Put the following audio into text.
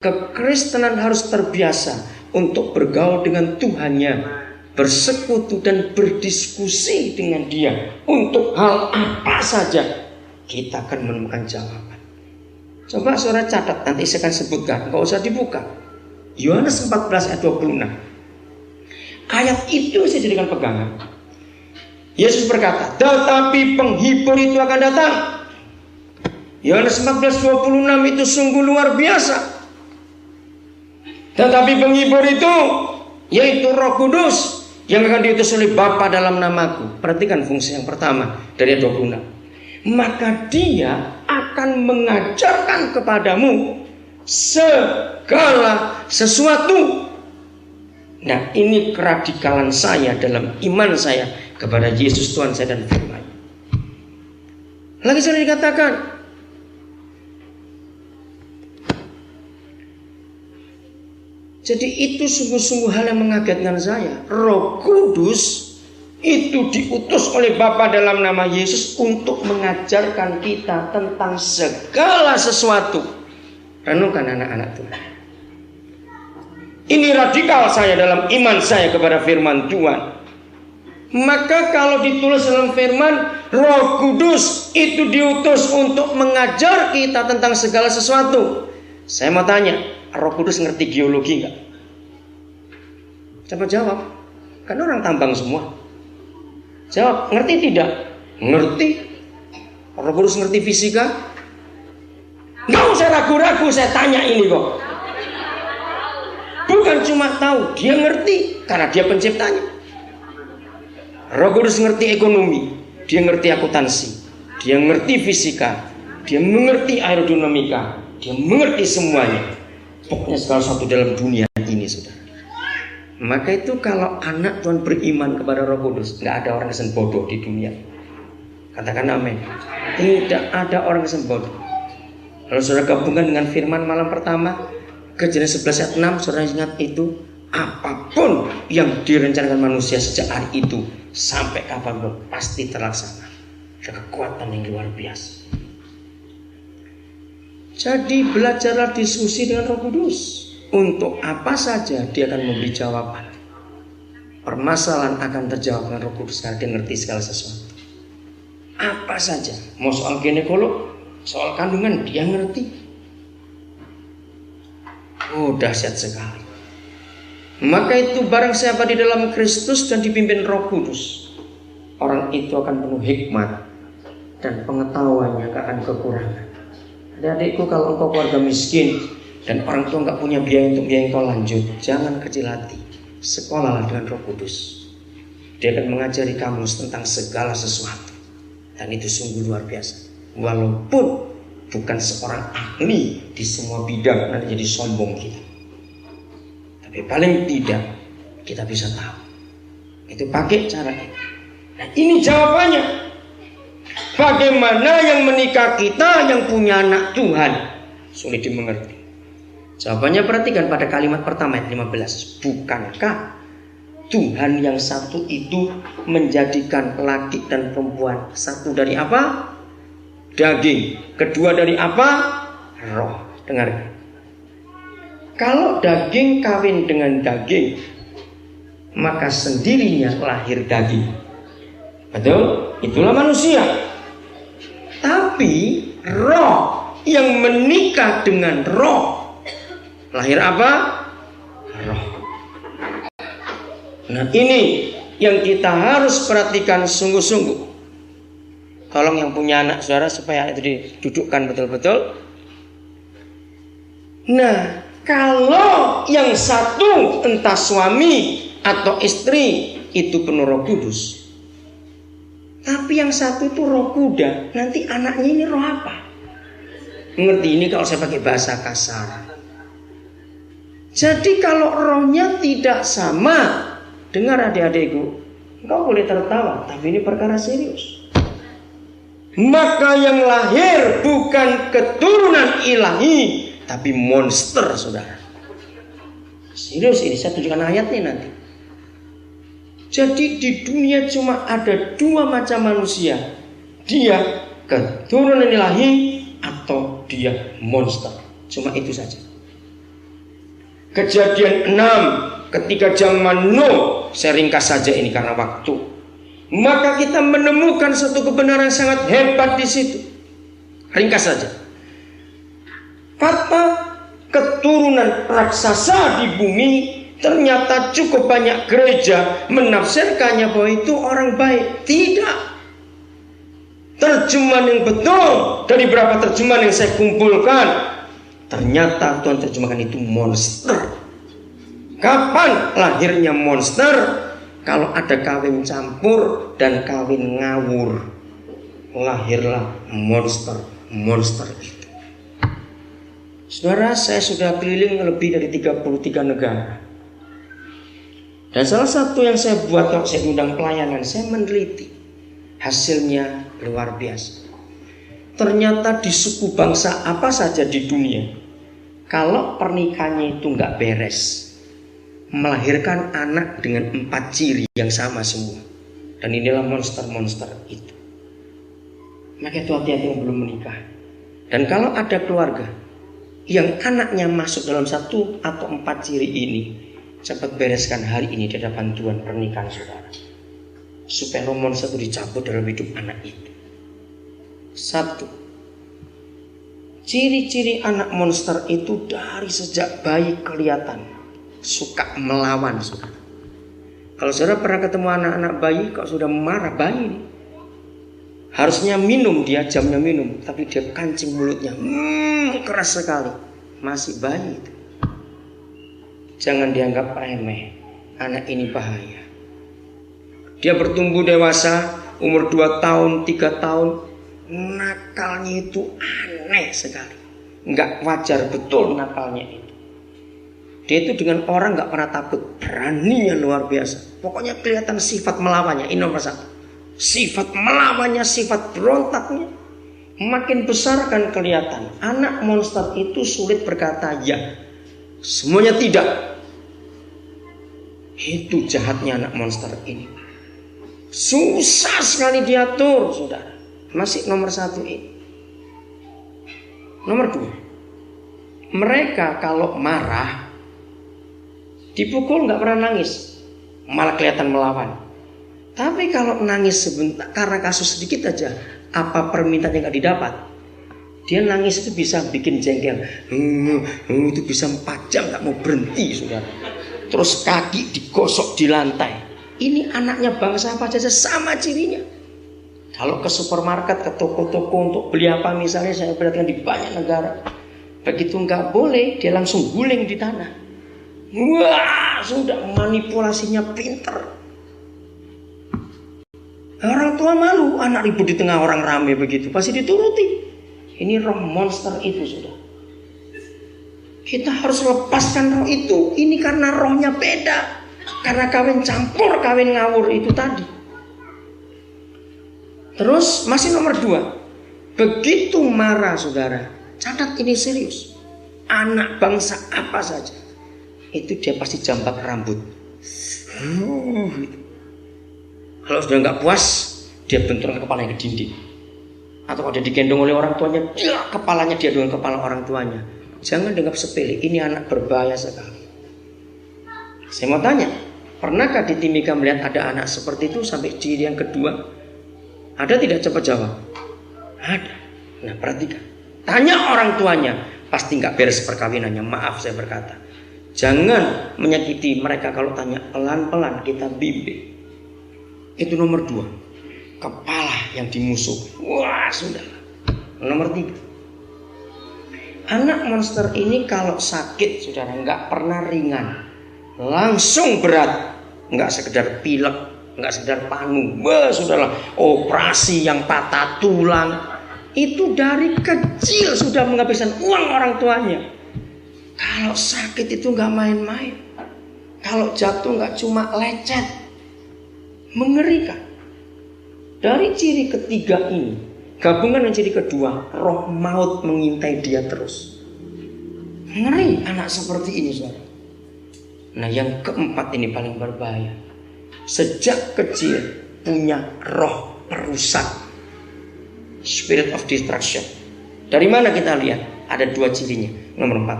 Kekristenan harus terbiasa untuk bergaul dengan Tuhannya, bersekutu dan berdiskusi dengan Dia. Untuk hal apa saja kita akan menemukan jawaban. Coba saudara catat, nanti saya akan sebutkan, nggak usah dibuka. Yohanes 14 ayat 26. Ayat itu saya jadikan pegangan. Yesus berkata, tetapi penghibur itu akan datang. Yohanes 14:26 itu sungguh luar biasa. Tetapi penghibur itu, yaitu Roh Kudus, yang akan diutus oleh Bapa dalam namaku. Perhatikan fungsi yang pertama dari ayat 26. Maka Dia akan mengajarkan kepadamu segala sesuatu. Nah, ini keradikalan saya dalam iman saya kepada Yesus Tuhan saya dan firman. Lagi saya dikatakan, jadi itu sungguh-sungguh hal yang mengagetkan saya. Roh Kudus itu diutus oleh Bapa dalam nama Yesus untuk mengajarkan kita tentang segala sesuatu. Renungkan anak-anak Tuhan. Ini radikal saya dalam iman saya kepada firman Tuhan. Maka kalau ditulis dalam firman, Roh Kudus itu diutus untuk mengajar kita tentang segala sesuatu. Saya mau tanya, Roh Kudus ngerti geologi enggak? Coba jawab. Kan orang tambang semua. Jawab, ngerti tidak? Ngerti. Roh Kudus ngerti fisika? Enggak usah ragu-ragu, saya tanya ini kok. Bukan cuma tahu, dia ngerti karena dia penciptanya. Roh Kudus ngerti ekonomi, dia ngerti akuntansi, dia ngerti fisika, dia mengerti aerodinamika, dia mengerti semuanya. Pokoknya segala sesuatu dalam dunia ini, saudara. Maka itu kalau anak Tuhan beriman kepada Roh Kudus, nggak ada orang yang bodoh di dunia. Katakan amin. Tidak ada orang yang bodoh. Kalau saudara gabungkan dengan firman malam pertama, Kejadian 11 ayat 6, saudara ingat itu, apapun yang direncanakan manusia sejak hari itu sampai kapanpun pasti terlaksana. Ada kekuatan yang luar biasa. Jadi belajarlah diskusi dengan Roh Kudus. Untuk apa saja dia akan memberi jawaban. Permasalahan akan terjawab dengan Roh Kudus karena dia ngerti segala sesuatu. Apa saja, mau soal ginekolog, soal kandungan dia ngerti. Oh, dahsyat sekali. Maka itu barang siapa di dalam Kristus dan dipimpin Roh Kudus, orang itu akan penuh hikmat dan pengetahuannya akan kekurangan. Adik-adikku, kalau engkau keluarga miskin dan orang tua nggak punya biaya untuk biaya engkau lanjut, jangan kecil hati. Sekolahlah dengan Roh Kudus. Dia akan mengajari kamu tentang segala sesuatu. Dan itu sungguh luar biasa. Walaupun bukan seorang ahli di semua bidang, nanti jadi sombong kita. Tapi paling tidak kita bisa tahu. Itu pakai cara ini. Nah, ini jawabannya. Bagaimana yang menikah kita yang punya anak Tuhan? Sulit dimengerti. Jawabannya perhatikan pada kalimat pertama ayat 15. Bukankah Tuhan yang satu itu menjadikan laki dan perempuan satu dari apa? Daging. Kedua dari apa? Roh. Dengarkan. Kalau daging kawin dengan daging, maka sendirinya lahir daging. Betul? Itulah manusia. Tapi roh yang menikah dengan roh, lahir apa? Roh. Nah, ini yang kita harus perhatikan sungguh-sungguh. Tolong yang punya anak saudara supaya itu didudukkan betul-betul. Nah, kalau yang satu entah suami atau istri itu penuh Roh Kudus, tapi yang satu itu roh kuda, nanti anaknya ini roh apa? Mengerti ini kalau saya pakai bahasa kasar. Jadi kalau rohnya tidak sama, dengar adik-adikku, engkau boleh tertawa, tapi ini perkara serius. Maka yang lahir bukan keturunan ilahi, tapi monster, saudara. Serius ini, saya tunjukkan ayatnya nanti. Jadi di dunia cuma ada dua macam manusia. Dia keturunan ilahi atau dia monster. Cuma itu saja. Kejadian 6 ketika zaman Nuh, saya ringkas saja ini karena waktu. Maka kita menemukan satu kebenaran sangat hebat di situ. Ringkas saja. Kata keturunan raksasa di bumi, ternyata cukup banyak gereja menafsirkannya bahwa itu orang baik. Tidak. Terjemahan yang betul dari beberapa terjemahan yang saya kumpulkan, ternyata Tuhan terjemahkan itu monster. Kapan lahirnya monster? Kalau ada kawin campur dan kawin ngawur, lahirlah monster itu. Saudara, saya sudah keliling lebih dari 33 negara. Dan salah satu yang saya buat waktu saya undang pelayanan, saya meneliti. Hasilnya luar biasa. Ternyata di suku bangsa apa saja di dunia, kalau pernikahannya itu nggak beres, melahirkan anak dengan 4 ciri yang sama semua. Dan inilah monster-monster itu. Maka itu hati-hati yang belum menikah. Dan kalau ada keluarga yang anaknya masuk dalam 1 atau 4 ciri ini, cepat bereskan hari ini di hadapan Tuhan pernikahan saudara, supaya monster itu dicabut dalam hidup anak itu. 1. Ciri-ciri anak monster itu dari sejak bayi kelihatan suka melawan, saudara. Kalau saudara pernah ketemu anak-anak bayi, kalau sudah marah bayi ini, harusnya minum, dia jamnya minum, tapi dia kancing mulutnya, keras sekali. Masih bayi itu. Jangan dianggap remeh. Anak ini bahaya. Dia bertumbuh dewasa, umur 2 tahun, 3 tahun, nakalnya itu aneh sekali. Nggak wajar betul nakalnya itu. Dia itu dengan orang nggak pernah takut, beraninya luar biasa. Pokoknya kelihatan sifat melawannya, ini nomor 1. Sifat melawannya, sifat berontaknya makin besar kan kelihatan. Anak monster itu sulit berkata ya, semuanya tidak. Itu jahatnya anak monster ini. Susah sekali diatur, saudara. Masih nomor 1 ini. Nomor 2, mereka kalau marah dipukul nggak pernah nangis, malah kelihatan melawan. Tapi kalau nangis sebentar karena kasus sedikit aja, apa permintaan yang nggak didapat, dia nangis itu bisa bikin jengkel. Itu bisa 4 jam nggak mau berhenti, saudara. Terus kaki digosok di lantai. Ini anaknya bangsa apa saja sama cirinya. Kalau ke supermarket, ke toko-toko untuk beli apa misalnya, saya perhatikan di banyak negara, begitu nggak boleh, dia langsung guling di tanah. Wah, sudah manipulasinya pinter. Orang tua malu, anak ribut di tengah orang rame begitu, pasti dituruti. Ini roh monster itu, sudah. Kita harus lepaskan roh itu. Ini karena rohnya beda. Karena kawin campur, kawin ngawur itu tadi. Terus masih nomor 2. Begitu marah, saudara, catat ini serius. Anak bangsa apa saja, itu dia pasti jambak rambut. Kalau sudah nggak puas, dia benturkan kepalanya ke dinding. Atau kalau dia digendong oleh orang tuanya, kepalanya dia dengan kepala orang tuanya. Jangan dianggap sepele, ini anak berbahaya sekali. Saya mau tanya, pernahkah di Timika melihat ada anak seperti itu sampai ciri yang kedua? Ada tidak? Cepat jawab. Ada. Nah, perhatikan. Tanya orang tuanya, pasti nggak beres perkawinannya. Maaf saya berkata. Jangan menyakiti mereka. Kalau tanya pelan-pelan kita bimbing. Itu nomor 2. Kepala yang dimusuh. Wah, sudah. Nomor 3. Anak monster ini kalau sakit, saudara, nggak pernah ringan, langsung berat. Nggak sekedar pilek, nggak sekedar panu. Wah, sudahlah, operasi yang patah tulang. Itu dari kecil sudah menghabiskan uang orang tuanya. Kalau sakit itu nggak main-main. Kalau jatuh nggak cuma lecet. Mengerikan. Dari ciri ketiga ini, gabungan dengan ciri kedua, roh maut mengintai dia terus. Ngeri anak seperti ini, saudara. Nah, yang keempat ini paling berbahaya. Sejak kecil punya roh perusak, spirit of destruction. Dari mana kita lihat? Ada 2 cirinya. Nomor 4.